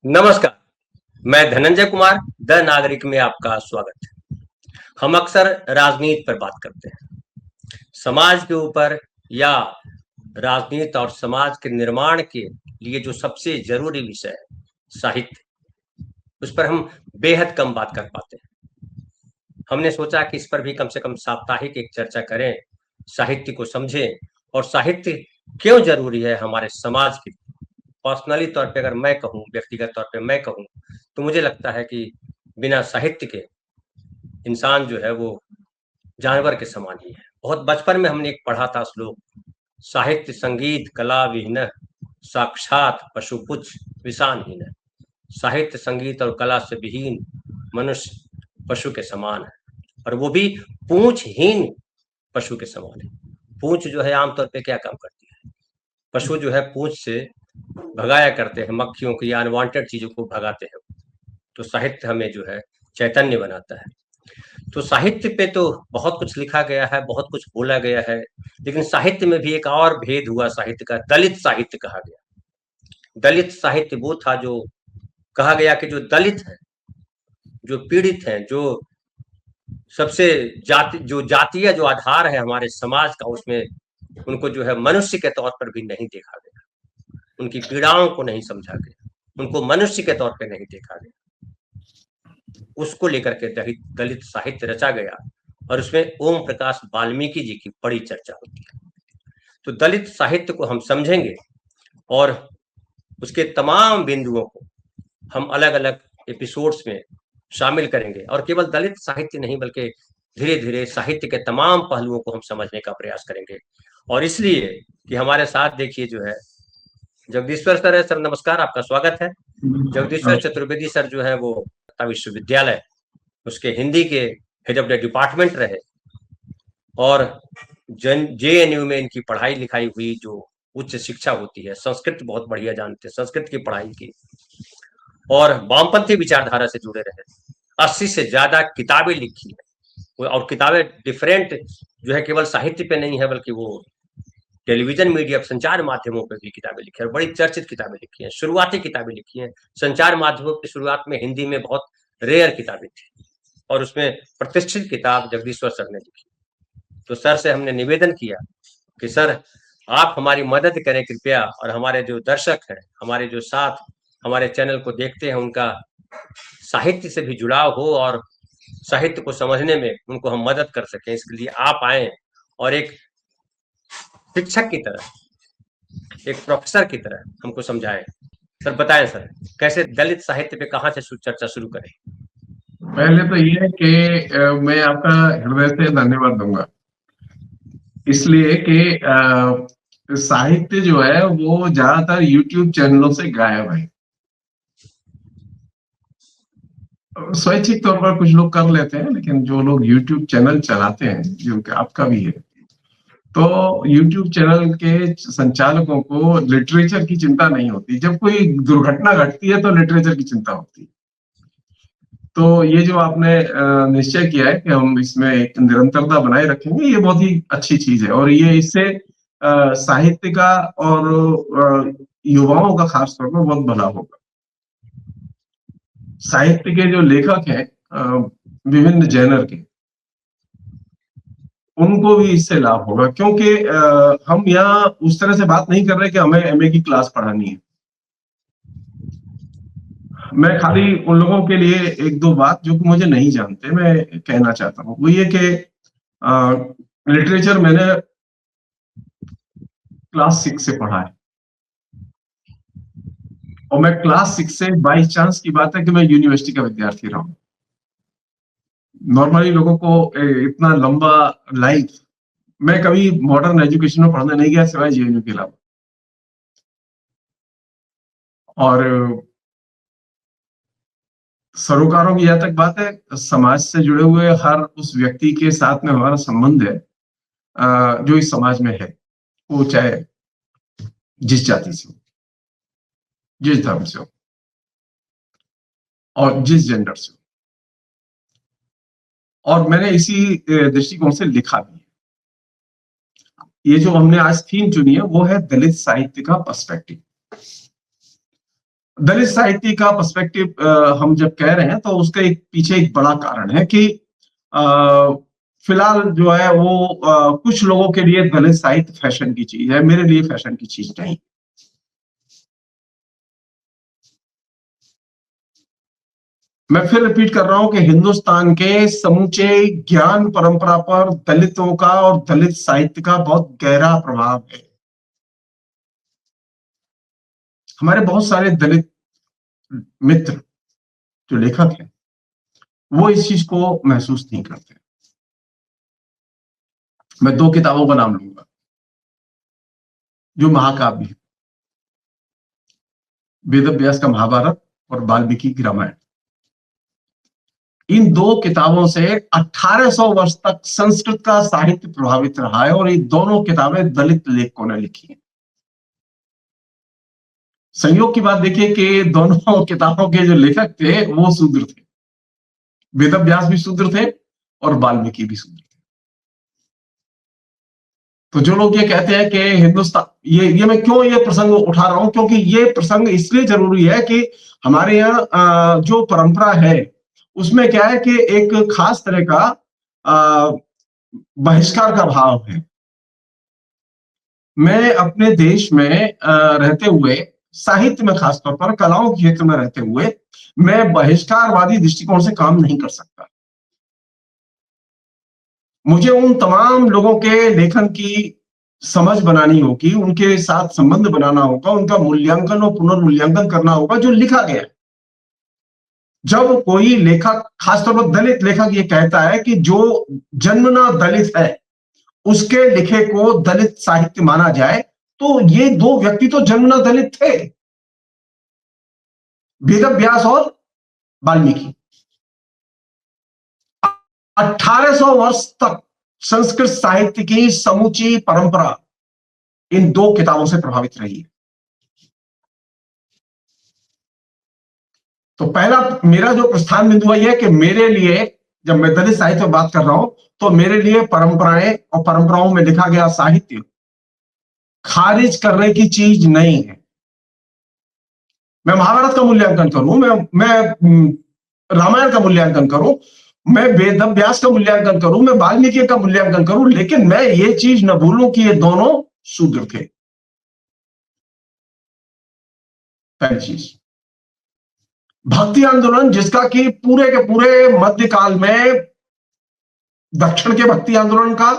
नमस्कार। मैं धनंजय कुमार द नागरिक में आपका स्वागत है। हम अक्सर राजनीति पर बात करते हैं, समाज के ऊपर या राजनीति और समाज के निर्माण के लिए जो सबसे जरूरी विषय है साहित्य, उस पर हम बेहद कम बात कर पाते हैं। हमने सोचा कि इस पर भी कम से कम साप्ताहिक एक चर्चा करें, साहित्य को समझें और साहित्य क्यों जरूरी है हमारे समाज के। पर्सनली तौर पे अगर मैं कहूँ, व्यक्तिगत तौर पे मैं कहूँ, तो मुझे लगता है कि बिना साहित्य के इंसान जो है वो जानवर के समान ही है। बहुत बचपन में हमने एक पढ़ा था श्लोक, साहित्य संगीत कला विहीन साक्षात पशुपुच्छ विषानहीन। साहित्य संगीत और कला से विहीन मनुष्य पशु के समान है, और वो भी पूंछहीन पशु के समान है। पूंछ जो है आमतौर पे क्या काम करती है? पशु जो है पूंछ से भगाया करते हैं, मक्खियों की या अनवांटेड चीजों को भगाते हैं। तो साहित्य हमें जो है चैतन्य बनाता है। तो साहित्य पे तो बहुत कुछ लिखा गया है, बहुत कुछ बोला गया है, लेकिन साहित्य में भी एक और भेद हुआ साहित्य का, दलित साहित्य कहा गया। दलित साहित्य वो था जो कहा गया कि जो दलित हैं, जो पीड़ित हैं, जो सबसे जातीय जो आधार है हमारे समाज का, उसमें उनको जो है मनुष्य के तौर पर भी नहीं देखा गया, उनकी पीड़ाओं को नहीं समझा गया, उनको मनुष्य के तौर पर नहीं देखा गया। उसको लेकर के दलित साहित्य रचा गया, और उसमें ओम प्रकाश वाल्मीकि जी की बड़ी चर्चा होती है। तो दलित साहित्य को हम समझेंगे और उसके तमाम बिंदुओं को हम अलग अलग एपिसोड्स में शामिल करेंगे, और केवल दलित साहित्य नहीं बल्कि धीरे धीरे साहित्य के तमाम पहलुओं को हम समझने का प्रयास करेंगे। और इसलिए कि हमारे साथ देखिए जो है जगदीश्वर सर है। सर नमस्कार, आपका स्वागत है। जगदीश्वर चतुर्वेदी सर जो है वो विश्वविद्यालय, उसके हिंदी के हेड ऑफ द डिपार्टमेंट रहे, और JNU में इनकी पढ़ाई लिखाई हुई, जो उच्च शिक्षा होती है। संस्कृत बहुत बढ़िया जानते हैं, संस्कृत की पढ़ाई की, और वामपंथी विचारधारा से जुड़े रहे। 80 से ज्यादा किताबें लिखी है, और किताबें डिफरेंट जो है, केवल साहित्य पे नहीं है बल्कि वो टेलीविजन मीडिया संचार माध्यमों पर भी किताबें लिखी है, बड़ी चर्चित किताबें लिखी हैं, शुरुआती किताबें लिखी हैं। संचार माध्यमों की शुरुआत में हिंदी में बहुत रेयर किताबें थी, और उसमें प्रतिष्ठित किताब जगदीश्वर सर ने लिखी। तो सर से हमने निवेदन किया कि सर आप हमारी मदद करें कृपया, और हमारे जो दर्शक हैं, हमारे जो साथ हमारे चैनल को देखते हैं, उनका साहित्य से भी जुड़ाव हो और साहित्य को समझने में उनको हम मदद कर सकें। इसके लिए आप आए और एक शिक्षक की तरह, एक प्रोफेसर की तरह हमको समझाएं। सर बताएं सर, कैसे दलित साहित्य पे कहाँ से चर्चा शुरू करें? पहले तो ये है कि मैं आपका हृदय से धन्यवाद दूंगा, इसलिए कि साहित्य जो है वो ज्यादातर यूट्यूब चैनलों से गायब है। स्वैच्छिक तौर पर कुछ लोग कर लेते हैं, लेकिन जो लोग यूट्यूब चैनल चलाते हैं, जो कि आपका भी है, तो यूट्यूब चैनल के संचालकों को लिटरेचर की चिंता नहीं होती। जब कोई दुर्घटना घटती है तो लिटरेचर की चिंता होती है। तो ये जो आपने निश्चय किया है कि हम इसमें एक निरंतरता बनाए रखेंगे, ये बहुत ही अच्छी चीज है, और ये इससे साहित्य का और युवाओं का खास तौर पर बहुत भला होगा। साहित्य के जो लेखक हैं विभिन्न जैनर के, उनको भी इससे लाभ होगा, क्योंकि हम यहाँ उस तरह से बात नहीं कर रहे कि हमें MA की क्लास पढ़ानी है। मैं खाली उन लोगों के लिए एक दो बात जो कि मुझे नहीं जानते मैं कहना चाहता हूँ, वो ये कि लिटरेचर मैंने क्लास 6 से पढ़ा है, और मैं क्लास 6 से बाई चांस की बात है कि मैं यूनिवर्सिटी का विद्यार्थी रहा हूं। नॉर्मली लोगों को इतना लंबा लाइफ, मैं कभी मॉडर्न एजुकेशन में पढ़ने नहीं गया सिवाय JNU के अलावा। और सरोकारों की जहां तक बात है, समाज से जुड़े हुए हर उस व्यक्ति के साथ में हमारा संबंध है जो इस समाज में है, वो चाहे जिस जाति से हो, जिस धर्म से हो, और जिस जेंडर से हो। और मैंने इसी दृष्टिकोण से लिखा भी है। ये जो हमने आज थीम चुनी है वो है दलित साहित्य का पर्सपेक्टिव। दलित साहित्य का पर्सपेक्टिव हम जब कह रहे हैं तो उसका एक पीछे एक बड़ा कारण है कि फिलहाल जो है वो कुछ लोगों के लिए दलित साहित्य फैशन की चीज है, मेरे लिए फैशन की चीज नहीं। मैं फिर रिपीट कर रहा हूं कि हिंदुस्तान के समूचे ज्ञान परंपरा पर दलितों का और दलित साहित्य का बहुत गहरा प्रभाव है। हमारे बहुत सारे दलित मित्र जो लेखक हैं वो इस चीज को महसूस नहीं करते। मैं 2 किताबों का नाम लूंगा जो महाकाव्य है, वेद व्यास का महाभारत और वाल्मीकि की रामायण। इन 2 किताबों से 1800 वर्ष तक संस्कृत का साहित्य प्रभावित रहा है और ये दोनों किताबें दलित लेखकों ने लिखी हैं। संयोग की बात देखिए कि दोनों किताबों के जो लेखक थे वो शूद्र थे। वेद व्यास भी शूद्र थे और वाल्मीकि भी शूद्र थे। तो जो लोग ये कहते हैं कि हिंदुस्तान, ये मैं क्यों ये प्रसंग उठा रहा हूं, क्योंकि ये प्रसंग इसलिए जरूरी है कि हमारे यहाँ जो परंपरा है उसमें क्या है कि एक खास तरह का बहिष्कार का भाव है। मैं अपने देश में रहते हुए, साहित्य में खासतौर पर कलाओं के क्षेत्र में रहते हुए, मैं बहिष्कारवादी दृष्टिकोण से काम नहीं कर सकता। मुझे उन तमाम लोगों के लेखन की समझ बनानी होगी, उनके साथ संबंध बनाना होगा, उनका मूल्यांकन और पुनर्मूल्यांकन करना होगा जो लिखा गया है। जब कोई लेखक, खासतौर पर दलित लेखक, ये कहता है कि जो जन्मना दलित है उसके लिखे को दलित साहित्य माना जाए, तो ये 2 व्यक्ति तो जन्मना दलित थे, वेद व्यास और वाल्मीकि। 1800 वर्ष तक संस्कृत साहित्य की समूची परंपरा इन 2 किताबों से प्रभावित रही है। तो पहला मेरा जो प्रस्थान बिंदु है यह कि मेरे लिए, जब मैं दलित साहित्य में बात कर रहा हूं, तो मेरे लिए परंपराएं और परंपराओं में लिखा गया साहित्य खारिज करने की चीज नहीं है। मैं महाभारत का मूल्यांकन करूं, मैं रामायण का मूल्यांकन करूं, मैं वेद व्यास का मूल्यांकन करूं, मैं वाल्मीकि का मूल्यांकन करूं, लेकिन मैं ये चीज न भूलूं कि ये दोनों शूद्र थे। पहली चीज, भक्ति आंदोलन, जिसका कि पूरे के पूरे मध्यकाल में दक्षिण के भक्ति आंदोलन का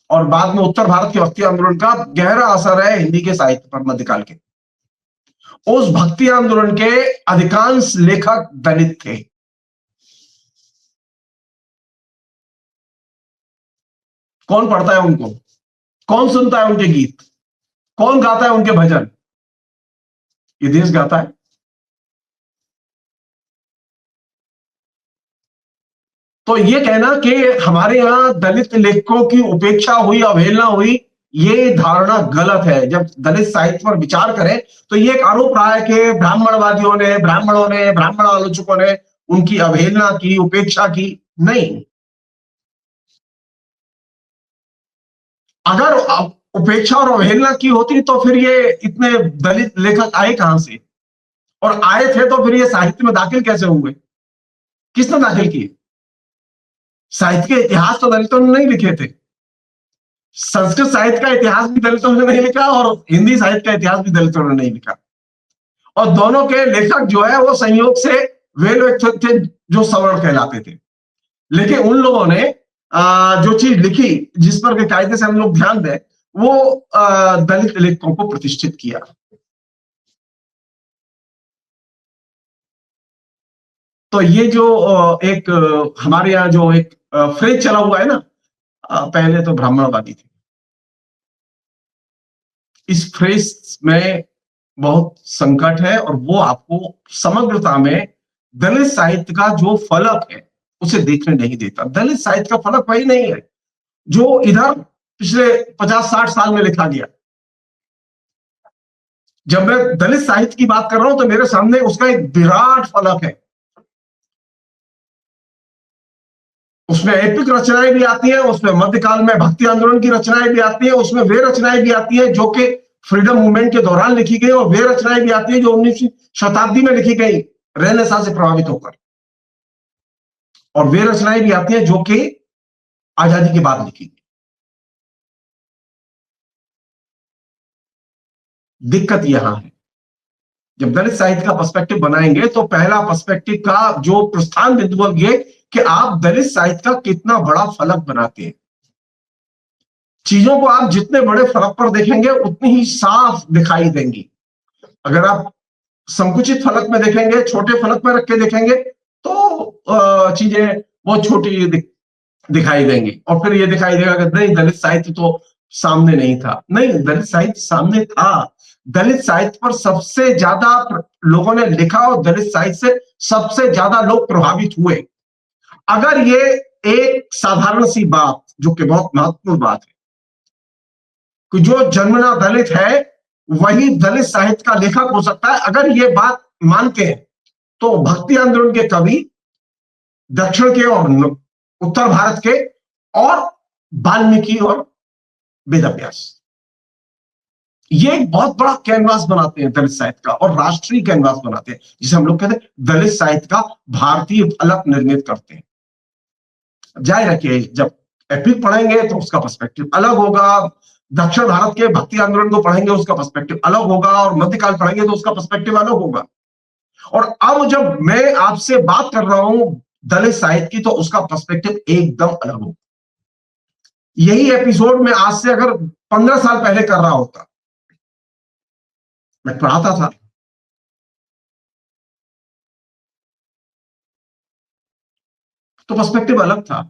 और बाद में उत्तर भारत के भक्ति आंदोलन का गहरा असर है हिंदी के साहित्य पर मध्यकाल के। उस भक्ति आंदोलन के अधिकांश लेखक दलित थे। कौन पढ़ता है उनको? कौन सुनता है उनके गीत? कौन गाता है उनके भजन? ये देश गाता है। तो ये कहना कि हमारे यहां दलित लेखकों की उपेक्षा हुई, अवहेलना हुई, ये धारणा गलत है। जब दलित साहित्य पर विचार करें तो ये एक आरोप रहा है कि ब्राह्मणवादियों ने, ब्राह्मण आलोचकों ने उनकी अवहेलना की, उपेक्षा की। नहीं, अगर उपेक्षा और अवहेलना की होती तो फिर ये इतने दलित लेखक आए कहां से? और आए थे तो फिर ये साहित्य में दाखिल कैसे हुए? किसने दाखिल किए? साहित्य के इतिहास तो दलितों ने नहीं लिखे थे। संस्कृत साहित्य का इतिहास भी दलितों ने नहीं लिखा और हिंदी साहित्य का इतिहास भी दलितों ने नहीं लिखा। और दोनों के लेखक जो है वो संयोग से वे लोग थे जो सवर्ण कहलाते थे। लेकिन उन लोगों ने जो चीज लिखी, जिस पर के कायदे से हम लोग ध्यान दें, वो दलित लेखकों को प्रतिष्ठित किया। तो ये जो एक हमारे यहाँ जो एक फ्रेज चला हुआ है ना, पहले तो ब्राह्मणवादी थे, इस फ्रेज में बहुत संकट है और वो आपको समग्रता में दलित साहित्य का जो फलक है उसे देखने नहीं देता। दलित साहित्य का फलक वही नहीं है जो इधर पिछले 50-60 साल में लिखा गया। जब मैं दलित साहित्य की बात कर रहा हूं तो मेरे सामने उसका एक विराट फलक है। उसमें एपिक रचनाएं भी आती हैं, उसमें मध्यकाल में भक्ति आंदोलन की रचनाएं भी आती हैं, उसमें वे रचनाएं भी आती हैं जो कि फ्रीडम मूवमेंट के दौरान लिखी गई, और वे रचनाएं भी आती है जो 19वीं शताब्दी में लिखी गई रेनेसां से प्रभावित होकर, और वे रचनाएं भी आती हैं जो कि आजादी के बाद लिखी गई। दिक्कत यहां है, जब दलित साहित्य का पर्सपेक्टिव बनाएंगे तो पहला पर्सपेक्टिव का जो प्रस्थान बिंदु ये कि आप दलित साहित्य का कितना बड़ा फलक बनाते हैं। चीजों को आप जितने बड़े फलक पर देखेंगे उतनी ही साफ दिखाई देंगी। अगर आप संकुचित फलक में देखेंगे, छोटे फलक में रख के देखेंगे, तो चीजें बहुत छोटी दिखाई देंगी, और फिर ये दिखाई देगा कि नहीं, दलित साहित्य तो सामने नहीं था। नहीं, दलित साहित्य सामने था। दलित साहित्य पर सबसे ज्यादा लोगों ने लिखा और दलित साहित्य से सबसे ज्यादा लोग प्रभावित हुए। अगर ये एक साधारण सी बात, जो कि बहुत महत्वपूर्ण बात है, कि जो जन्मना दलित है वही दलित साहित्य का लेखक हो सकता है, अगर ये बात मानते हैं तो भक्ति आंदोलन के कवि दक्षिण के और उत्तर भारत के, और वाल्मीकि और वेदव्यास, ये एक बहुत बड़ा कैनवास बनाते हैं दलित साहित्य का, और राष्ट्रीय कैनवास बनाते हैं, जिसे हम लोग कहते हैं दलित साहित्य का भारतीय फलक निर्मित करते हैं। जाहिर है कि जब एपिक पढ़ेंगे तो उसका पर्सपेक्टिव अलग होगा, दक्षिण भारत के भक्ति आंदोलन को पढ़ेंगे उसका पर्सपेक्टिव अलग होगा, और मध्यकाल पढ़ेंगे तो उसका पर्सपेक्टिव अलग होगा। और अब जब मैं आपसे बात कर रहा हूं दलित साहित्य की, तो उसका पर्सपेक्टिव एकदम अलग होगा। यही एपिसोड में आज से अगर 15 साल पहले कर रहा होता, मैं पढ़ाता था, तो पर्सपेक्टिव अलग था।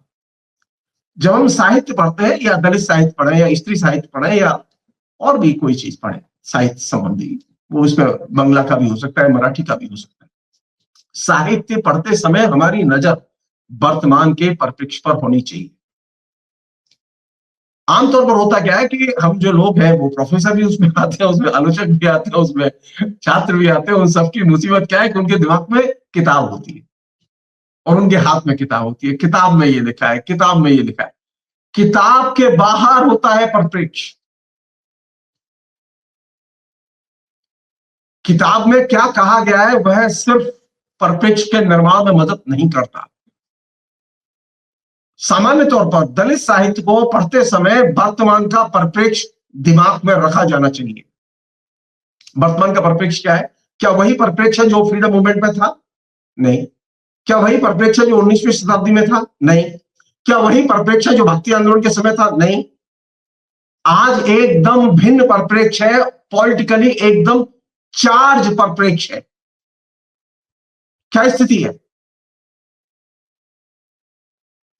जब हम साहित्य पढ़ते हैं, या दलित साहित्य पढ़े, या स्त्री साहित्य पढ़े, या और भी कोई चीज पढ़े साहित्य संबंधी, वो इसमें बंगला का भी हो सकता है, मराठी का भी हो सकता है, साहित्य पढ़ते समय हमारी नजर वर्तमान के परिप्रेक्ष्य पर होनी चाहिए। आमतौर पर होता क्या है कि हम जो लोग हैं वो प्रोफेसर भी उसमें आते हैं, उसमें आलोचक भी आते हैं, उसमें छात्र भी आते हैं। उन सबकी मुसीबत क्या है कि उनके दिमाग में किताब होती है और उनके हाथ में किताब होती है। किताब में ये लिखा है, किताब में ये लिखा है। किताब के बाहर होता है परिप्रेक्ष्य। किताब में क्या कहा गया है वह सिर्फ परिप्रेक्ष्य के निर्माण में मदद नहीं करता। सामान्य तौर पर दलित साहित्य को पढ़ते समय वर्तमान का परिप्रेक्ष्य दिमाग में रखा जाना चाहिए। वर्तमान का परिप्रेक्ष्य क्या है? क्या वही परिप्रेक्ष्य जो फ्रीडम मूवमेंट में था? नहीं। क्या वही परिप्रेक्ष्य जो 19वीं शताब्दी में था? नहीं। क्या वही परिप्रेक्ष्य जो भक्ति आंदोलन के समय था? नहीं। आज एकदम भिन्न परिप्रेक्ष्य है, पॉलिटिकली एकदम चार्ज परिप्रेक्ष्य है। क्या स्थिति है?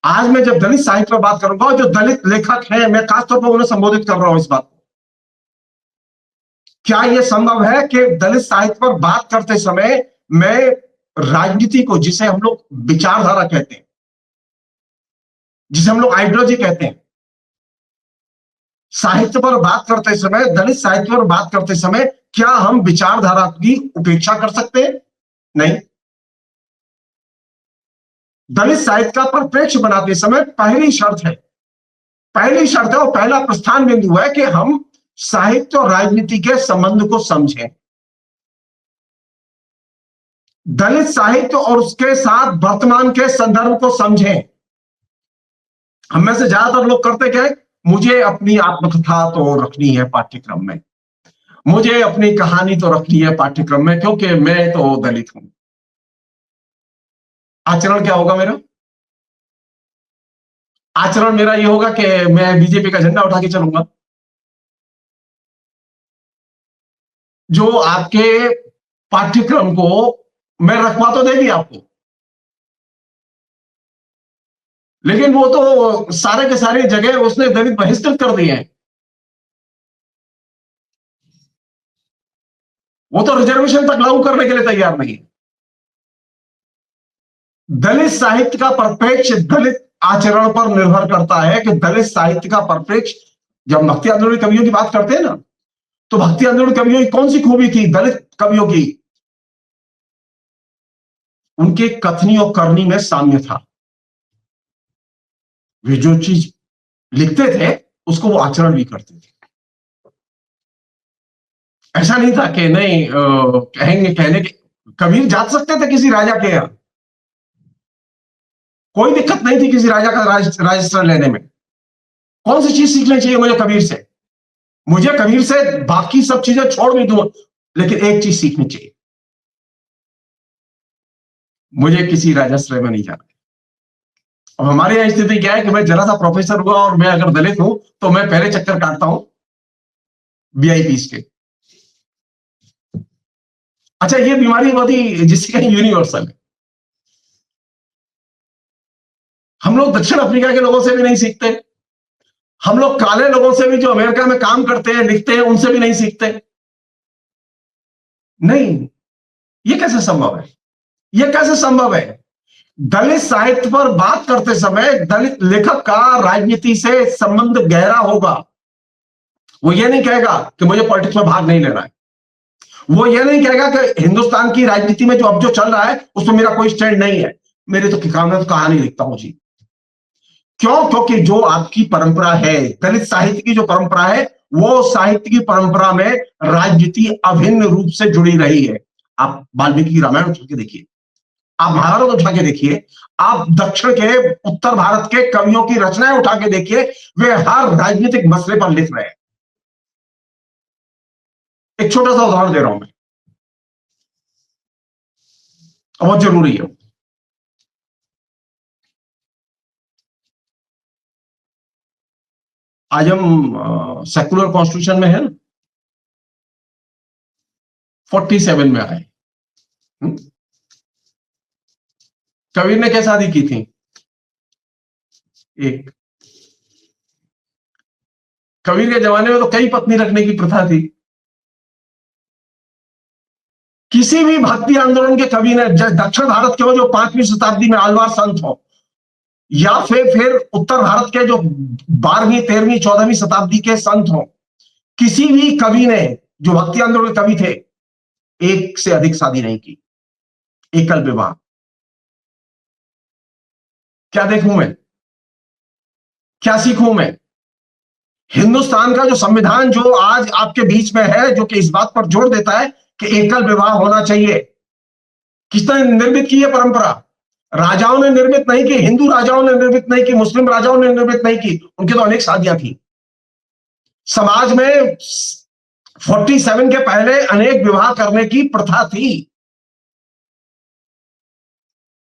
आज मैं जब दलित साहित्य पर बात करूंगा, जो दलित लेखक हैं, मैं खासतौर पर उन्हें संबोधित कर रहा हूं इस बात को। क्या यह संभव है कि दलित साहित्य पर बात करते समय मैं राजनीति को, जिसे हम लोग विचारधारा कहते हैं, जिसे हम लोग आइडियोलॉजी कहते हैं, साहित्य पर बात करते समय, दलित साहित्य पर बात करते समय, क्या हम विचारधारा की उपेक्षा कर सकते हैं? नहीं। दलित साहित्य का परिप्रेक्ष्य बनाते समय पहली शर्त है और पहला प्रस्थान बिंदु है कि हम साहित्य और राजनीति के संबंध को समझें। दलित साहित्य और उसके साथ वर्तमान के संदर्भ को समझें। हम में से ज्यादातर लोग करते क्या है? मुझे अपनी आत्मकथा तो रखनी है पाठ्यक्रम में, मुझे अपनी कहानी तो रखनी है पाठ्यक्रम में, क्योंकि मैं तो दलित हूं। आचरण क्या होगा मेरा? आचरण मेरा ये होगा कि मैं बीजेपी का झंडा उठा के चलूंगा। जो आपके पाठ्यक्रम को मैं रखवा तो देगी आपको, लेकिन वो तो सारे के सारे जगह उसने दलित बहिष्कृत कर दिए हैं। वो तो रिजर्वेशन तक लागू करने के लिए तैयार नहीं है। दलित साहित्य का परिप्रेक्ष्य दलित आचरण पर निर्भर करता है कि दलित साहित्य का परिप्रेक्ष्य, जब भक्ति आंदोलन कवियों की बात करते हैं ना, तो भक्ति आंदोलन कवियों की कौन सी खूबी थी दलित कवियों की? उनके कथनी और करनी में साम्य था। वे जो चीज लिखते थे उसको वो आचरण भी करते थे। ऐसा नहीं था कि नहीं कहने के कबीर जा सकते थे किसी राजा के यहाँ, कोई दिक्कत नहीं थी किसी राजा का राजस्त्र लेने में। कौन सी चीज सीखनी चाहिए मुझे कबीर से? मुझे कबीर से बाकी सब चीजें छोड़ भी दूं, लेकिन एक चीज सीखनी चाहिए, मुझे किसी राजाश्रय में नहीं जाना। अब हमारे यहाँ स्थिति क्या है कि मैं जरा सा प्रोफेसर हुआ और मैं अगर दलित हूं तो मैं पहले चक्कर काटता हूं वीआईपीज के। अच्छा, ये बीमारी बहुत ही जिसकी कहीं यूनिवर्सल है। हम लोग दक्षिण अफ्रीका के लोगों से भी नहीं सीखते, हम लोग काले लोगों से भी जो अमेरिका में काम करते हैं लिखते हैं उनसे भी नहीं सीखते। नहीं, ये कैसे संभव है? ये कैसे संभव है? दलित साहित्य पर बात करते समय दलित लेखक का राजनीति से संबंध गहरा होगा। वो ये नहीं कहेगा कि मुझे पॉलिटिक्स में भाग नहीं लेना है, वो ये नहीं कहेगा कि हिंदुस्तान की राजनीति में जो अब जो चल रहा है उसमें मेरा कोई स्टैंड नहीं है, मेरे तो कहानी लिखता हूं जी। क्यों? क्योंकि जो आपकी परंपरा है, दलित साहित्य की जो परंपरा है, वो साहित्य की परंपरा में राजनीति अभिन्न रूप से जुड़ी रही है। आप वाल्मीकि की रामायण उठा के देखिए, आप महाभारत उठा के देखिए, आप दक्षिण के उत्तर भारत के कवियों की रचनाएं उठा के देखिए, वे हर राजनीतिक मसले पर लिख रहे हैं। एक छोटा सा उदाहरण दे रहा हूं मैं, बहुत जरूरी है। आज हम सेकुलर कॉन्स्टिट्यूशन में है ना, 47 में आए। कबीर ने क्या शादी की थी? एक। कबीर के जमाने में तो कई पत्नी रखने की प्रथा थी। किसी भी भक्ति आंदोलन के कवि ने, दक्षिण भारत के वो जो 5वीं शताब्दी में आलवार संत हो, या फिर उत्तर भारत के जो 12वीं 13वीं 14वीं शताब्दी के संत हो, किसी भी कवि ने जो भक्ति आंदोलन के कवि थे, एक से अधिक शादी नहीं की, एकल विवाह। क्या देखूं मैं? क्या सीखूं मैं? हिंदुस्तान का जो संविधान जो आज आपके बीच में है, जो कि इस बात पर जोर देता है कि एकल विवाह होना चाहिए, किसने निर्मित की यह परंपरा? राजाओं ने निर्मित नहीं की, हिंदू राजाओं ने निर्मित नहीं की, मुस्लिम राजाओं ने निर्मित नहीं की, उनकी तो अनेक शादियां थी। समाज में 47 के पहले अनेक विवाह करने की प्रथा थी।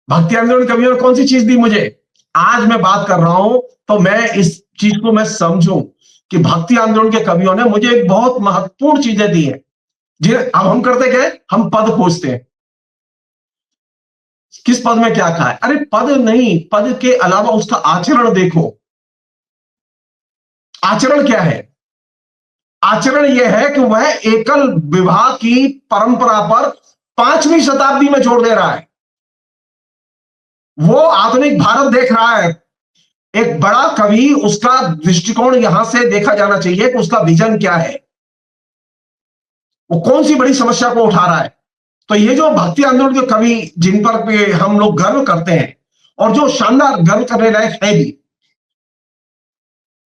भक्ति आंदोलन कवियों ने कौन सी चीज दी मुझे? आज मैं बात कर रहा हूं तो मैं इस चीज को मैं समझूं कि भक्ति आंदोलन के कवियों ने मुझे एक बहुत महत्वपूर्ण चीजें दी हैं, जिन्हें अब हम करते क्या है, हम पद खोजते हैं। किस पद में क्या कहा है? अरे पद नहीं, पद के अलावा उसका आचरण देखो। आचरण क्या है? आचरण यह है कि वह एकल विवाह की परंपरा पर 5वीं शताब्दी में जोर दे रहा है। वो आधुनिक भारत देख रहा है। एक बड़ा कवि, उसका दृष्टिकोण यहां से देखा जाना चाहिए कि उसका विजन क्या है, वो कौन सी बड़ी समस्या को उठा रहा है। तो ये जो भक्ति आंदोलन के कवि जिन पर हम लोग गर्व करते हैं, और जो शानदार गर्व करने लायक है भी,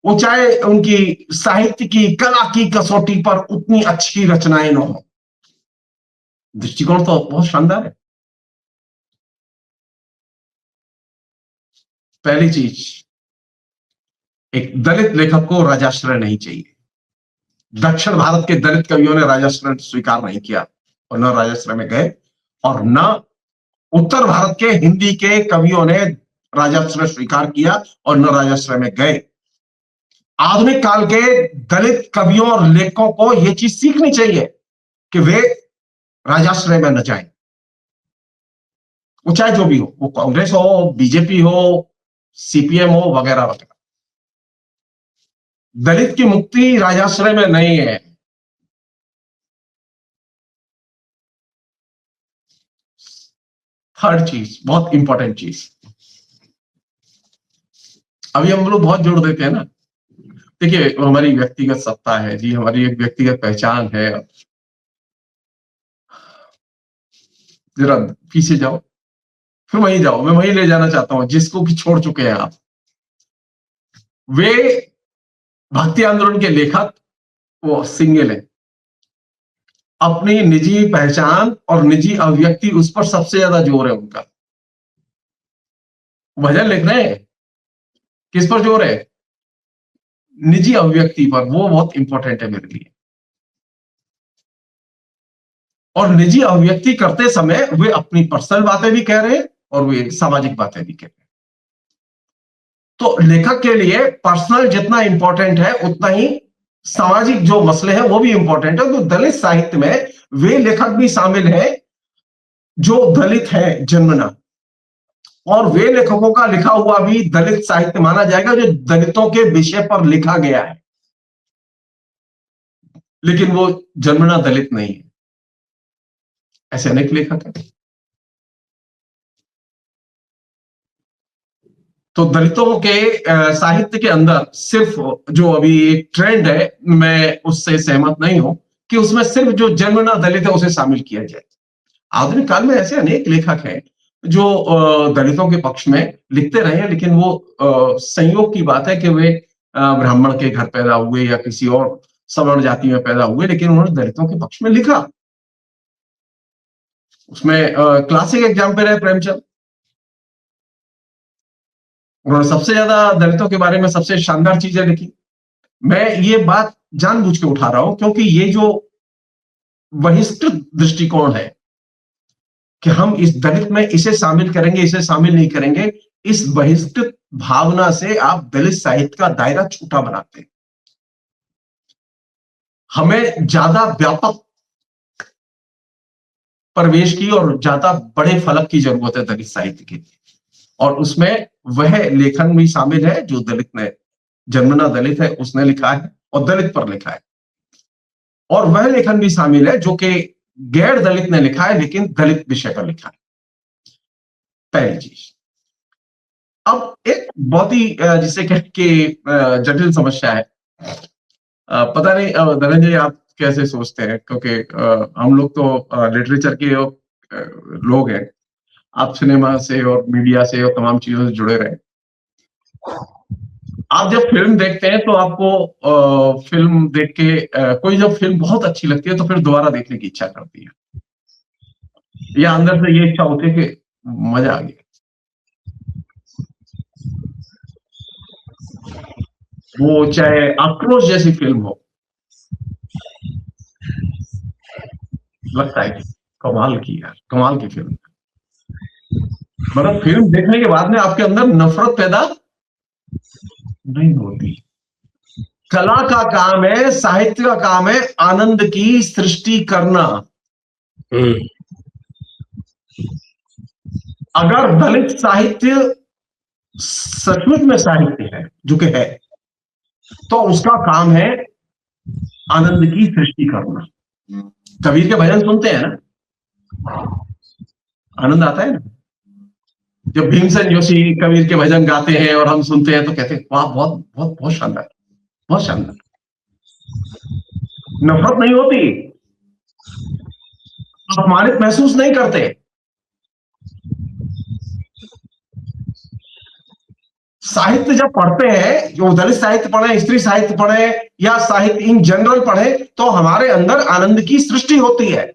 वो चाहे उनकी साहित्य की कला की कसौटी पर उतनी अच्छी रचनाएं न हो, दृष्टिकोण तो बहुत शानदार है। पहली चीज, एक दलित लेखक को राजाश्रय नहीं चाहिए। दक्षिण भारत के दलित कवियों ने राजाश्रय स्वीकार नहीं किया और न राजाश्रय में गए, और न उत्तर भारत के हिंदी के कवियों ने राजाश्रय स्वीकार किया और न राजाश्रय में गए। आधुनिक काल के दलित कवियों और लेखकों को यह चीज सीखनी चाहिए कि वे राजाश्रय में न जाएं, वो चाहे जो भी हो, वो कांग्रेस हो, बीजेपी हो, सीपीएम हो, वगैरह वगैरह। दलित की मुक्ति राजाश्रय में नहीं है। थर्ड चीज, बहुत इंपॉर्टेंट चीज, अभी हम लोग बहुत जोर देते हैं ना, देखिए हमारी व्यक्तिगत सत्ता है जी, हमारी एक व्यक्तिगत पहचान है। जरा पीछे जाओ, फिर वहीं जाओ, मैं वहीं ले जाना चाहता हूं जिसको कि छोड़ चुके हैं आप। वे भक्ति आंदोलन के लेखक वो सिंगल है, अपनी निजी पहचान और निजी अभिव्यक्ति, उस पर सबसे ज्यादा जोर है उनका। भजन लिख रहे हैं, किस पर जोर है? निजी अभिव्यक्ति पर। वो बहुत इंपॉर्टेंट है मेरे लिए। और निजी अभिव्यक्ति करते समय वे अपनी पर्सनल बातें भी कह रहे हैं और वे सामाजिक बातें भी कह रहे हैं। तो लेखक के लिए पर्सनल जितना इंपॉर्टेंट है, उतना ही सामाजिक जो मसले हैं वो भी इंपॉर्टेंट है। तो दलित साहित्य में वे लेखक भी शामिल हैं जो दलित हैं जन्मना, और वे लेखकों का लिखा हुआ भी दलित साहित्य माना जाएगा जो दलितों के विषय पर लिखा गया है, लेकिन वो जन्मना दलित नहीं है। ऐसे अनेक लेखक हैं। तो दलितों के साहित्य के अंदर सिर्फ जो अभी एक ट्रेंड है, मैं उससे सहमत नहीं हूं कि उसमें सिर्फ जो जन्मना दलित है उसे शामिल किया जाए। आधुनिक काल में ऐसे अनेक लेखक हैं जो दलितों के पक्ष में लिखते रहे हैं, लेकिन वो संयोग की बात है कि वे ब्राह्मण के घर पैदा हुए या किसी और सवर्ण जाति में पैदा हुए, लेकिन उन्होंने दलितों के पक्ष में लिखा। उसमें क्लासिक एग्जाम्पल है प्रेमचंद। उन्होंने सबसे ज्यादा दलितों के बारे में सबसे शानदार चीजें लिखी। मैं ये बात जानबूझ के उठा रहा हूं क्योंकि ये जो बहिष्कृत दृष्टिकोण है कि हम इस दलित में इसे शामिल करेंगे, इसे शामिल नहीं करेंगे, इस बहिष्कृत भावना से आप दलित साहित्य का दायरा छोटा बनाते हैं। हमें ज्यादा व्यापक प्रवेश की और ज्यादा बड़े फलक की जरूरत है दलित साहित्य के लिए, और उसमें वह लेखन भी शामिल है जो दलित ने, जन्मना दलित है, उसने लिखा है और दलित पर लिखा है, और वह लेखन भी शामिल है जो कि गैर दलित ने लिखा है लेकिन दलित विषय पर लिखा है। पहली चीज। अब एक बहुत ही जिसे कह के जटिल समस्या है, पता नहीं धनंजय आप कैसे सोचते हैं, क्योंकि हम लोग तो लिटरेचर के लोग हैं, आप सिनेमा से और मीडिया से और तमाम चीजों से जुड़े रहे। आप जब फिल्म देखते हैं तो आपको फिल्म देख के कोई जब फिल्म बहुत अच्छी लगती है तो फिर दोबारा देखने की इच्छा करती है, या अंदर से ये इच्छा होती है कि मजा आ गया। वो चाहे आक्रोश जैसी फिल्म हो, लगता है कमाल की यार, कमाल की फिल्म। मतलब फिल्म देखने के बाद में आपके अंदर नफरत पैदा नहीं होती। कला का काम है, साहित्य का काम है आनंद की सृष्टि करना। अगर दलित साहित्य सचमुच में साहित्य है, जो कि है, तो उसका काम है आनंद की सृष्टि करना। कबीर के भजन सुनते हैं ना, आनंद आता है ना। जब भीमसेन जोशी कबीर के भजन गाते हैं और हम सुनते हैं तो कहते हैं वाह, बहुत बहुत बहुत शानदार, बहुत शानदार। नफरत नहीं होती, अपमानित महसूस नहीं करते। साहित्य जब पढ़ते हैं, जो दलित साहित्य पढ़े, स्त्री साहित्य पढ़े या साहित्य इन जनरल पढ़े, तो हमारे अंदर आनंद की सृष्टि होती है।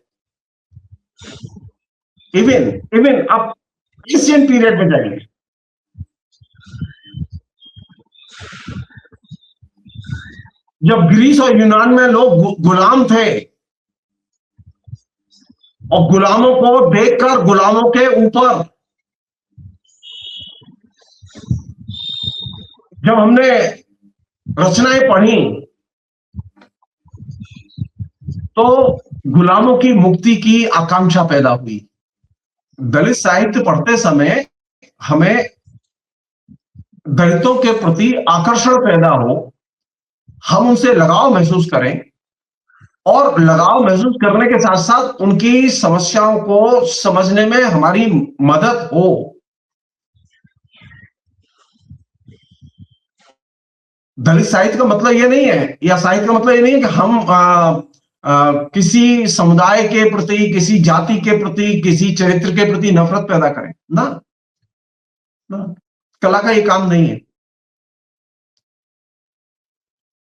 इवन इवन आप एशियन पीरियड में जाइए, जब ग्रीस और यूनान में लोग गुलाम थे और गुलामों को देखकर गुलामों के ऊपर जब हमने रचनाएं पढ़ी तो गुलामों की मुक्ति की आकांक्षा पैदा हुई। दलित साहित्य पढ़ते समय हमें दलितों के प्रति आकर्षण पैदा हो, हम उनसे लगाव महसूस करें, और लगाव महसूस करने के साथ साथ उनकी समस्याओं को समझने में हमारी मदद हो। दलित साहित्य का मतलब यह नहीं है, या साहित्य का मतलब यह नहीं है कि हम किसी समुदाय के प्रति, किसी जाति के प्रति, किसी चरित्र के प्रति नफरत पैदा करें ना, ना। कला का ये काम नहीं है।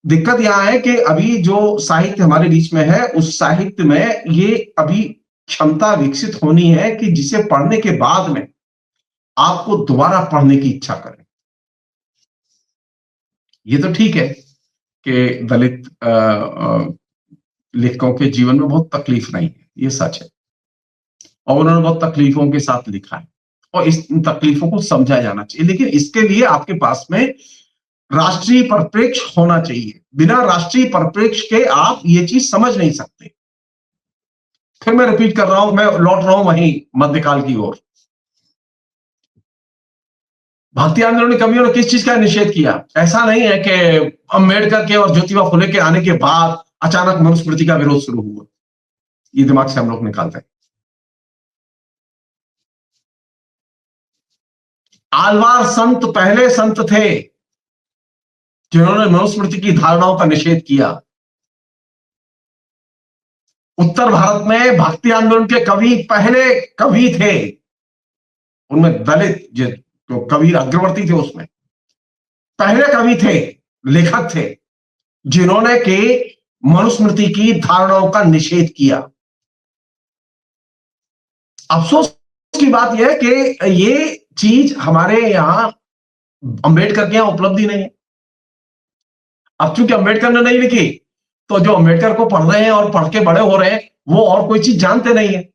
दिक्कत यहां है कि अभी जो साहित्य हमारे बीच में है, उस साहित्य में ये अभी क्षमता विकसित होनी है कि जिसे पढ़ने के बाद में आपको दोबारा पढ़ने की इच्छा करे। ये तो ठीक है कि दलित लेखकों के जीवन में बहुत तकलीफ नहीं है, ये सच है, और उन्होंने बहुत तकलीफों के साथ लिखा है और इस तकलीफों को समझा जाना चाहिए, लेकिन इसके लिए आपके पास में राष्ट्रीय परिप्रेक्ष्य होना चाहिए। बिना राष्ट्रीय परिप्रेक्ष्य के आप ये चीज समझ नहीं सकते। फिर मैं रिपीट कर रहा हूं, मैं लौट रहा हूं वहीं मध्यकाल की ओर। भारतीय आंदोलन कवियों ने किस चीज का निषेध किया? ऐसा नहीं है कि अंबेडकर के और ज्योतिबा फुले के आने के बाद अचानक मनुस्मृति का विरोध शुरू हुआ। ये दिमाग से हम लोग निकालते हैं। आलवार संत पहले संत थे जिन्होंने मनुस्मृति की धारणाओं का निषेध किया। उत्तर भारत में भक्ति आंदोलन के कवि पहले कवि थे, उनमें दलित जो कवि अग्रवर्ती थे उसमें पहले कवि थे, लेखक थे जिन्होंने के मनुस्मृति की धारणाओं का निषेध किया। अफसोस की बात यह है कि ये चीज हमारे यहां अंबेडकर के यहां उपलब्धि नहीं है। अब चूंकि अंबेडकर ने नहीं लिखी, तो जो अंबेडकर को पढ़ रहे हैं और पढ़ के बड़े हो रहे हैं वो और कोई चीज जानते नहीं है।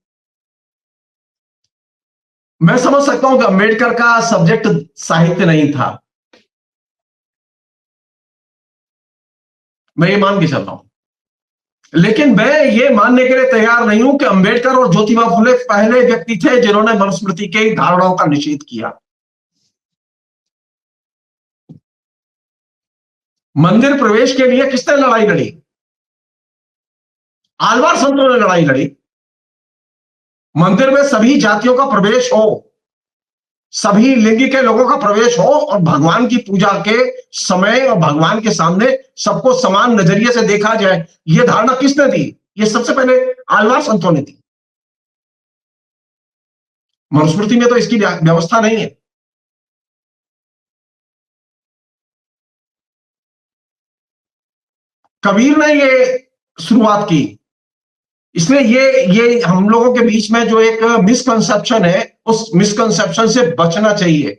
मैं समझ सकता हूं कि अंबेडकर का सब्जेक्ट साहित्य नहीं था, मैं ये मान के चल रहा हूं, लेकिन मैं ये मानने के लिए तैयार नहीं हूं कि अंबेडकर और ज्योतिबा फुले पहले व्यक्ति थे जिन्होंने मनुस्मृति के धारणाओं का निषेध किया। मंदिर प्रवेश के लिए किसने लड़ाई लड़ी? आलवार संतों ने लड़ाई लड़ी। मंदिर में सभी जातियों का प्रवेश हो, सभी लिंग के लोगों का प्रवेश हो और भगवान की पूजा के समय और भगवान के सामने सबको समान नजरिए से देखा जाए, यह धारणा किसने दी? यह सबसे पहले आलवार संतों ने दी। मनुस्मृति में तो इसकी व्यवस्था नहीं है। कबीर ने ये शुरुआत की, इसलिए ये हम लोगों के बीच में जो एक मिसकंसेप्शन है, उस मिसकंसेप्शन से बचना चाहिए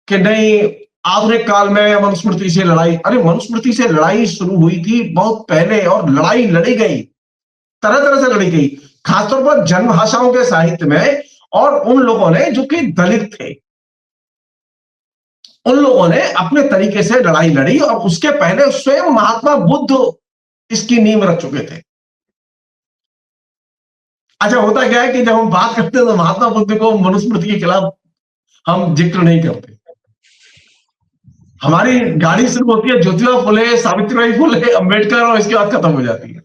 कि नहीं आधुनिक काल में मनुस्मृति से लड़ाई। अरे मनुस्मृति से लड़ाई शुरू हुई थी बहुत पहले और लड़ाई लड़ी गई, तरह तरह से लड़ी गई, खासतौर पर जन्म भाषाओं के साहित्य में। और उन लोगों ने जो कि दलित थे, उन लोगों ने अपने तरीके से लड़ाई लड़ी और उसके पहले स्वयं महात्मा बुद्ध इसकी नींव रख चुके थे। अच्छा, होता क्या है कि जब हम बात करते हैं तो महात्मा बुद्ध को मनुस्मृति के खिलाफ हम जिक्र नहीं करते। हमारी गाड़ी शुरू होती है ज्योतिबा फुले, सावित्रीबाई फुले, अंबेडकर और इसके बाद खत्म हो जाती है,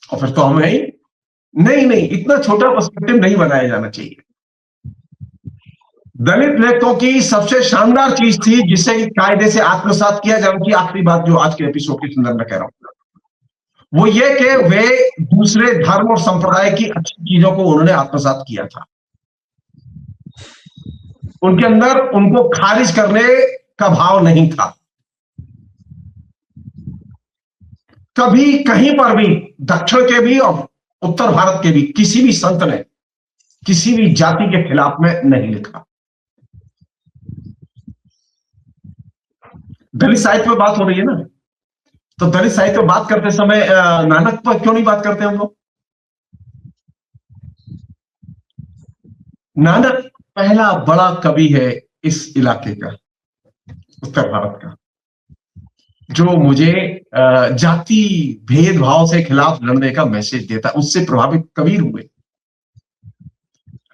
और फिर तो हमें नहीं, इतना छोटा पर्सपेक्टिव नहीं बनाया जाना चाहिए। दलित लेखकों की सबसे शानदार चीज थी जिसे कायदे से आत्मसात किया जाए, उनकी आखिरी बात जो आज के एपिसोड के संदर्भ में कह रहा हूं, वो ये कि वे दूसरे धर्म और संप्रदाय की अच्छी चीजों को उन्होंने आत्मसात किया था। उनके अंदर उनको खारिज करने का भाव नहीं था। कभी कहीं पर भी दक्षिण के भी और उत्तर भारत के भी किसी भी संत ने किसी भी जाति के खिलाफ में नहीं लिखा। दलित साहित्य में बात हो रही है ना, तो दलित साहित्य में बात करते समय नानक पर क्यों नहीं बात करते हम लोग? नानक पहला बड़ा कवि है इस इलाके का, उत्तर भारत का, जो मुझे जाति भेदभाव से खिलाफ लड़ने का मैसेज देता, उससे प्रभावित कबीर हुए।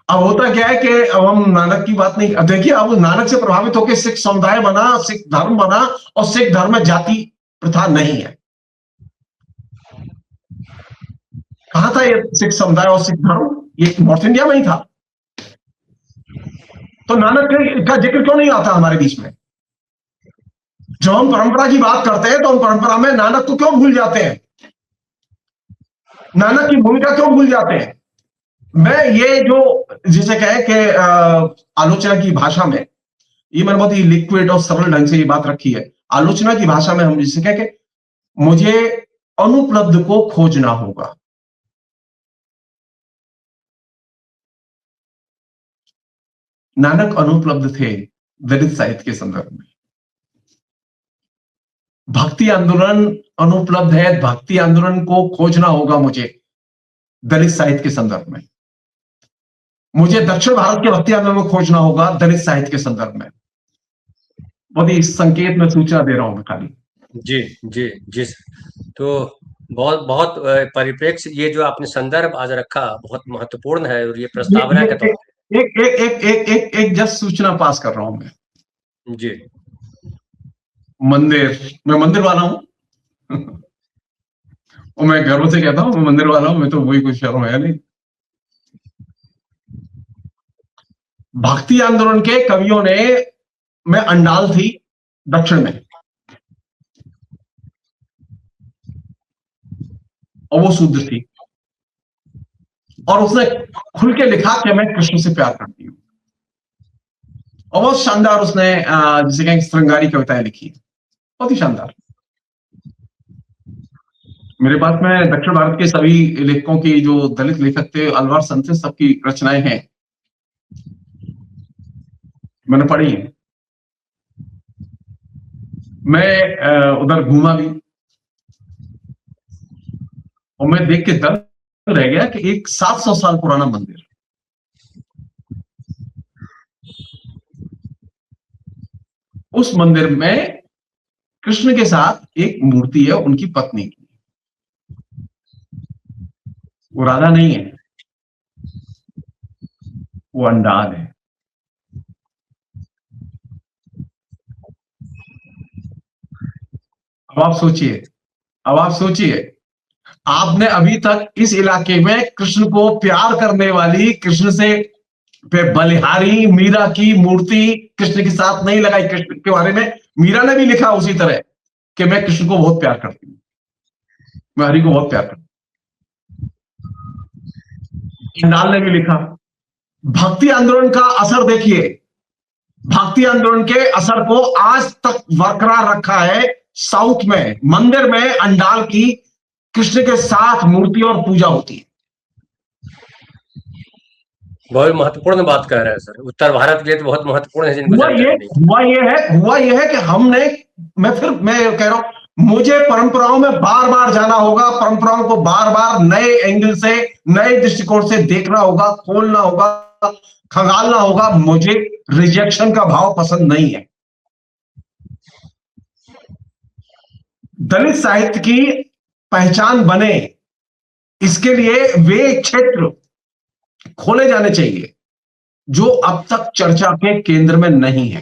अब होता क्या है कि अब हम नानक की बात नहीं, देखिए अब नानक से प्रभावित होकर सिख समुदाय बना, सिख धर्म बना, और सिख धर्म में जाति प्रथा नहीं है। कहां था ये सिख समुदाय और सिख धर्म? ये नॉर्थ इंडिया में ही था। तो नानक का जिक्र क्यों नहीं आता हमारे बीच में? जब हम परंपरा की बात करते हैं तो हम परंपरा में नानक को क्यों भूल जाते हैं? नानक की भूमिका क्यों भूल जाते हैं? मैं ये जो जिसे कहे कि आलोचना की भाषा में, ये मैंने बहुत ही लिक्विड और सरल ढंग से ये बात रखी है। आलोचना की भाषा में हम जिसे कहे कि मुझे अनुपलब्ध को खोजना होगा। नानक अनुपलब्ध थे दलित साहित्य के संदर्भ में। भक्ति आंदोलन अनुपलब्ध है, भक्ति आंदोलन को खोजना होगा मुझे दलित साहित्य के संदर्भ में। मुझे दक्षिण भारत के भक्ति आंदोलन को खोजना होगा दलित साहित्य के संदर्भ में। बहुत ही संकेत में सूचना दे रहा हूं मैं खाली। जी जी जी। तो बहुत बहुत परिप्रेक्ष्य ये जो आपने संदर्भ आज रखा बहुत महत्वपूर्ण है, और ये प्रस्तावना के तौर पे एक एक एक एक एक एक जस्ट सूचना पास कर रहा हूं मैं। जी। मैं मंदिर वाला हूं और मैं गर्व से कहता हूं मैं मंदिर वाला हूं, मैं तो वही कुछ शर्म है नहीं। भक्ति आंदोलन के कवियों ने, मैं अंडाल थी दक्षिण में, और वो शूद्र थी, और उसने खुल के लिखा कि मैं कृष्ण से प्यार करती हूँ, और बहुत शानदार उसने जिसे कहें श्रृंगारी कविताएं लिखी, बहुत ही शानदार। मेरे पास में दक्षिण भारत के सभी लेखकों की, जो दलित लेखक थे, अलवार संत, सबकी रचनाएं हैं, मैंने पढ़ी है। मैं उधर घूमा भी, और मैं देख के दर्द रह गया कि एक 700 साल पुराना मंदिर, उस मंदिर में कृष्ण के साथ एक मूर्ति है उनकी पत्नी की। वो राधा नहीं है, वो अंडाल है। अब आप सोचिए, आपने अभी तक इस इलाके में कृष्ण को प्यार करने वाली, कृष्ण से पे बलिहारी मीरा की मूर्ति कृष्ण के साथ नहीं लगाई। कृष्ण के बारे में मीरा ने भी लिखा उसी तरह कि मैं कृष्ण को बहुत प्यार करती हूं, मैं हरि को बहुत प्यार करती हूं। अंडाल ने भी लिखा। भक्ति आंदोलन का असर देखिए, भक्ति आंदोलन के असर को आज तक बरकरार रखा है। साउथ में मंदिर में अंडाल की कृष्ण के साथ मूर्ति और पूजा होती है। बहुत महत्वपूर्ण बात कह रहे हैं सर, उत्तर भारत के लिए तो बहुत महत्वपूर्ण है जिनको हुआ ये है कि हमने, मैं कह रहा हूं, मुझे परंपराओं में बार बार जाना होगा, परंपराओं को बार बार नए एंगल से, नए दृष्टिकोण से देखना होगा, खोलना होगा, खंगालना होगा। मुझे रिजेक्शन का भाव पसंद नहीं है। दलित साहित्य की पहचान बने, इसके लिए वे क्षेत्र खोले जाने चाहिए जो अब तक चर्चा के केंद्र में नहीं है।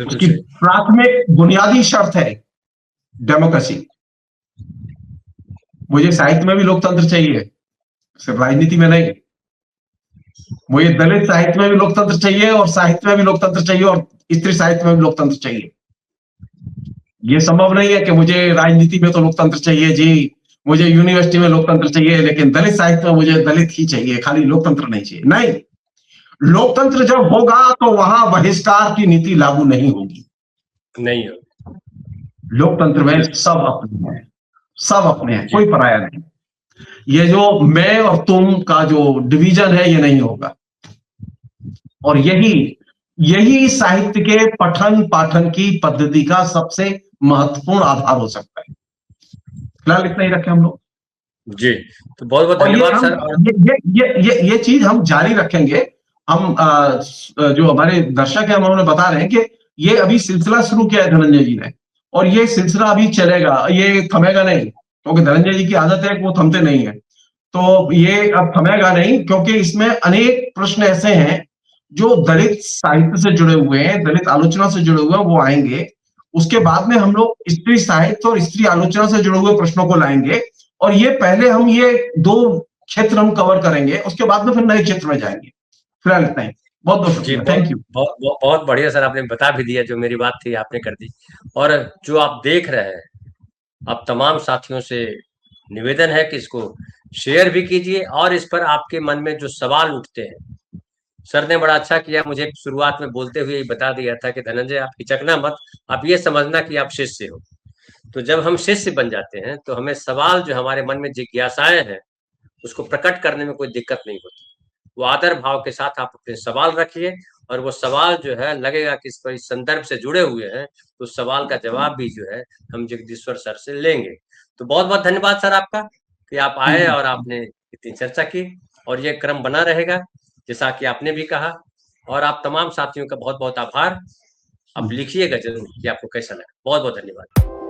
उसकी प्राथमिक बुनियादी शर्त है डेमोक्रेसी। मुझे साहित्य में भी लोकतंत्र चाहिए, सिर्फ राजनीति में नहीं। मुझे दलित साहित्य में भी लोकतंत्र चाहिए, और साहित्य में भी लोकतंत्र चाहिए, और स्त्री साहित्य में भी लोकतंत्र चाहिए। ये संभव नहीं है कि मुझे राजनीति में तो लोकतंत्र चाहिए जी, मुझे यूनिवर्सिटी में लोकतंत्र चाहिए, लेकिन दलित साहित्य में मुझे दलित ही चाहिए, खाली लोकतंत्र नहीं चाहिए। नहीं, लोकतंत्र जब होगा तो वहां बहिष्कार की नीति लागू नहीं होगी। नहीं हो, लोकतंत्र में सब अपने हैं, सब अपने हैं, कोई पराया नहीं। ये जो मैं और तुम का जो डिवीजन है, ये नहीं होगा। और यही साहित्य के पठन पाठन की पद्धति का सबसे महत्वपूर्ण आधार हो सकता है। फिलहाल इतना ही रखें हम लोग जी। तो बहुत बहुत धन्यवाद सर। ये चीज हम जारी रखेंगे। हम जो हमारे दर्शक है, हम उन्हें बता रहे हैं कि ये अभी सिलसिला शुरू किया है धनंजय जी ने, और ये सिलसिला अभी चलेगा, ये थमेगा नहीं, क्योंकि धनंजय जी की आदत है कि वो थमते नहीं है। तो ये अब थमेगा नहीं, क्योंकि इसमें अनेक प्रश्न ऐसे हैं जो दलित साहित्य से जुड़े हुए हैं, दलित आलोचना से जुड़े हुए हैं, वो आएंगे। उसके बाद में हम लोग स्त्री साहित्य और स्त्री आलोचना से जुड़े हुए प्रश्नों को लाएंगे, और ये पहले हम ये 2 क्षेत्र हम कवर करेंगे, उसके बाद में फिर नए क्षेत्र में जाएंगे। फिलहाल इतना ही। बहुत बहुत शुक्रिया, थैंक यू। बहुत बढ़िया सर, आपने बता भी दिया, जो मेरी बात थी आपने कर दी। और जो आप देख रहे हैं, आप तमाम साथियों से निवेदन है कि इसको शेयर भी कीजिए, और इस पर आपके मन में जो सवाल उठते हैं सर ने बड़ा अच्छा किया, मुझे शुरुआत में बोलते हुए ही बता दिया था कि धनंजय आप हिचकना मत, आप ये समझना कि आप शिष्य हो। तो जब हम शिष्य बन जाते हैं तो हमें सवाल जो हमारे मन में जिज्ञासाएं हैं उसको प्रकट करने में कोई दिक्कत नहीं होती। वो आदर भाव के साथ आप अपने सवाल रखिए और वो सवाल जो है लगेगा कि इस संदर्भ से जुड़े हुए हैं, तो उस सवाल का जवाब भी जो है हम जगदीश्वर सर से लेंगे। तो बहुत बहुत धन्यवाद सर आपका कि आप आए और आपने इतनी चर्चा की, और ये क्रम बना रहेगा जैसा कि आपने भी कहा। और आप तमाम साथियों का बहुत बहुत आभार। आप लिखिएगा जरूर कि आपको कैसा लगा। बहुत बहुत धन्यवाद।